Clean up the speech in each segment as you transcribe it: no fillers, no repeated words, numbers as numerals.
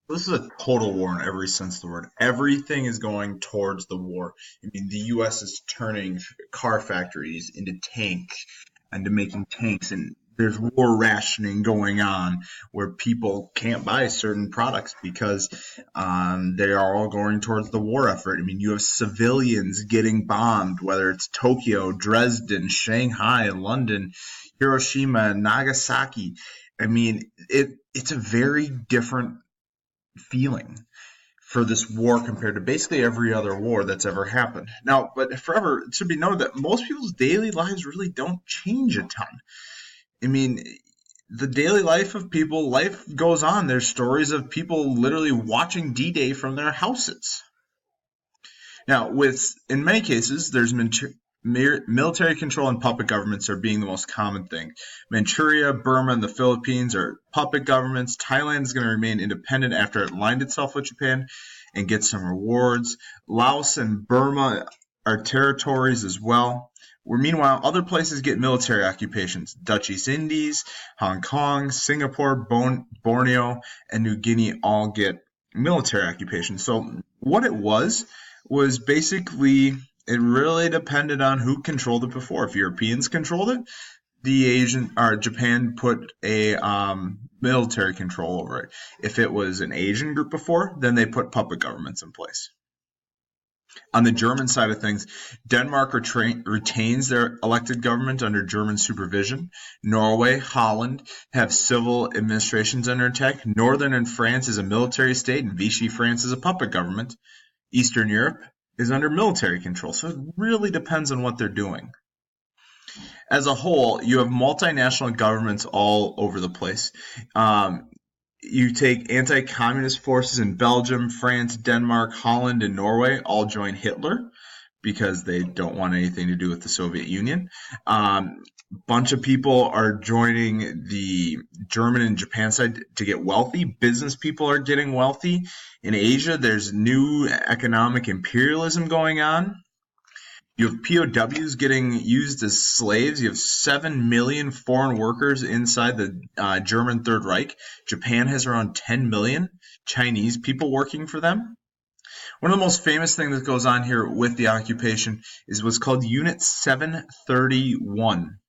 This is a total war in every sense of the word. Everything is going towards the war. I mean, the U.S. is turning car factories into making tanks, and there's war rationing going on where people can't buy certain products because they are all going towards the war effort. I mean, you have civilians getting bombed, whether it's Tokyo, Dresden, Shanghai, London, Hiroshima, Nagasaki. I mean, it's a very different feeling for this war compared to basically every other war that's ever happened. Now, but forever, it should be noted that most people's daily lives really don't change a ton. I mean, the daily life of people, life goes on. There's stories of people literally watching D-Day from their houses. Now, in many cases, there's military control and puppet governments are being the most common thing. Manchuria, Burma, and the Philippines are puppet governments. Thailand is going to remain independent after it aligned itself with Japan and get some rewards. Laos and Burma are territories as well. Where meanwhile, other places get military occupations. Dutch East Indies, Hong Kong, Singapore, Borneo, and New Guinea all get military occupations. So what it was basically it really depended on who controlled it before. If Europeans controlled it, the Asian or Japan put a military control over it. If it was an Asian group before, then they put puppet governments in place. On the German side of things, Denmark retains their elected government under German supervision. Norway, Holland have civil administrations under attack. Northern and France is a military state, and Vichy France is a puppet government. Eastern Europe is under military control, so it really depends on what they're doing. As a whole, you have multinational governments all over the place. You take anti-communist forces in Belgium, France, Denmark, Holland, and Norway all join Hitler because they don't want anything to do with the Soviet Union. Bunch of people are joining the German and Japan side to get wealthy. Business people are getting wealthy. In Asia, there's new economic imperialism going on. You have POWs getting used as slaves. You have 7 million foreign workers inside the German Third Reich. Japan has around 10 million Chinese people working for them. One of the most famous things that goes on here with the occupation is what's called Unit 731.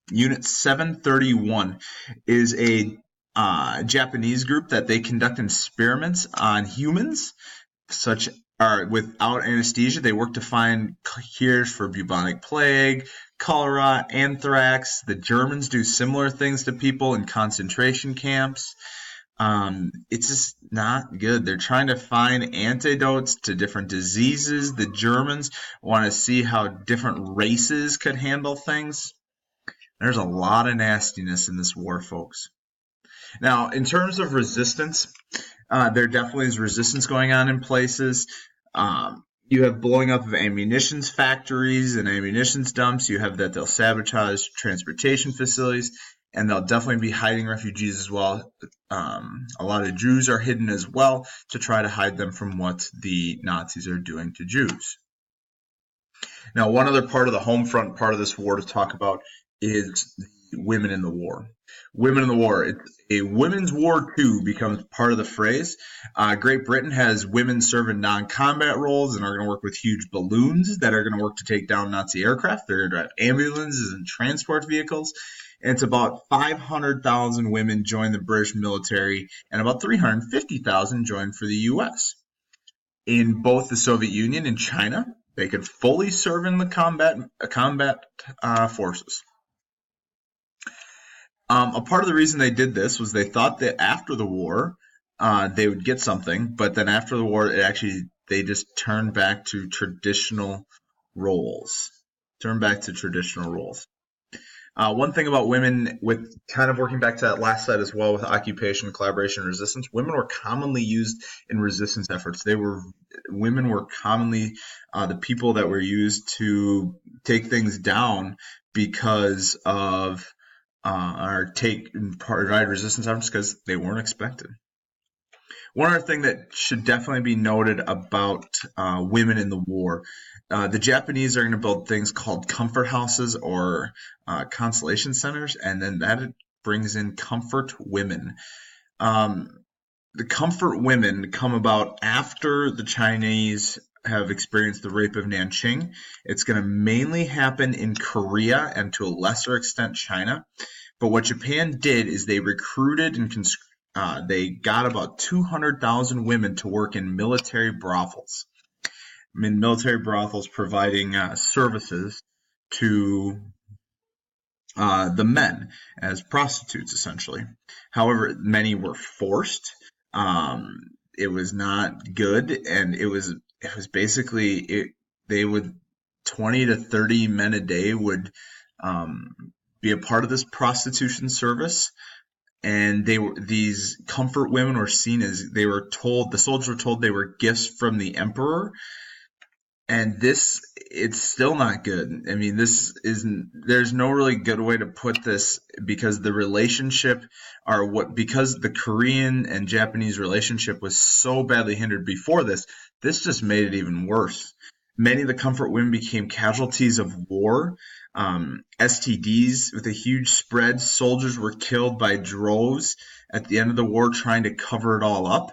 Unit 731 is a Japanese group that they conduct experiments on humans, such without anesthesia. They work to find cures for bubonic plague, cholera, anthrax. The Germans do similar things to people in concentration camps. It's just not good. They're trying to find antidotes to different diseases. The Germans want to see how different races could handle things. There's a lot of nastiness in this war, folks. Now, in terms of resistance, there definitely is resistance going on in places. You have blowing up of ammunitions factories and ammunitions dumps. You have that they'll sabotage transportation facilities, and they'll definitely be hiding refugees as well. A lot of Jews are hidden as well to try to hide them from what the Nazis are doing to Jews. Now, one other part of the home front part of this war to talk about is the women in the war. Women in the war. A women's war too becomes part of the phrase. Great Britain has women serve in non-combat roles and are going to work with huge balloons that are going to work to take down Nazi aircraft. They're going to drive ambulances and transport vehicles. And it's about 500,000 women join the British military and about 350,000 join for the U.S. In both the Soviet Union and China, they could fully serve in the combat forces. A part of the reason they did this was they thought that after the war, they would get something, but then after the war, they just turned back to traditional roles. One thing about women, with kind of working back to that last slide as well, with occupation, collaboration, and resistance, women were commonly used in resistance efforts. Women were commonly the people that were used to take things down because of or provide resistance efforts because they weren't expected. One other thing that should definitely be noted about women in the war, the Japanese are going to build things called comfort houses or consolation centers, and then that brings in comfort women. the comfort women come about after the Chinese have experienced the rape of Nanjing. It's going to mainly happen in Korea and to a lesser extent China. But what Japan did is they recruited and they got about 200,000 women to work in military brothels. I mean, military brothels providing services to the men as prostitutes, essentially. However, many were forced. It was not good, and it was basically they would 20 to 30 men a day would be a part of this prostitution service, and these comfort women were seen as the soldiers were told they were gifts from the emperor, and it's still not good. I mean, there's no really good way to put this, because the relationship because the Korean and Japanese relationship was so badly hindered before this just made it even worse. Many of the comfort women became casualties of war, STDs with a huge spread. Soldiers were killed by droves at the end of the war trying to cover it all up.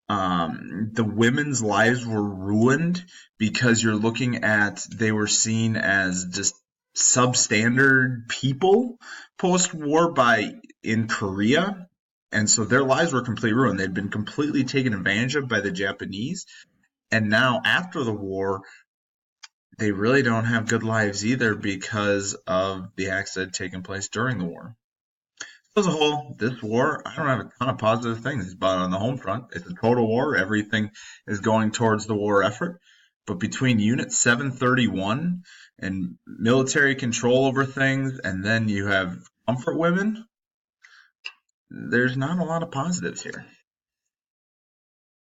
The women's lives were ruined because they were seen as just substandard people post-war in Korea. And so their lives were completely ruined. They'd been completely taken advantage of by the Japanese. And now after the war, they really don't have good lives either because of the acts that had taken place during the war. As a whole, this war, I don't have a ton of positive things about it on the home front. It's a total war. Everything is going towards the war effort. But between Unit 731 and military control over things, and then you have comfort women, there's not a lot of positives here.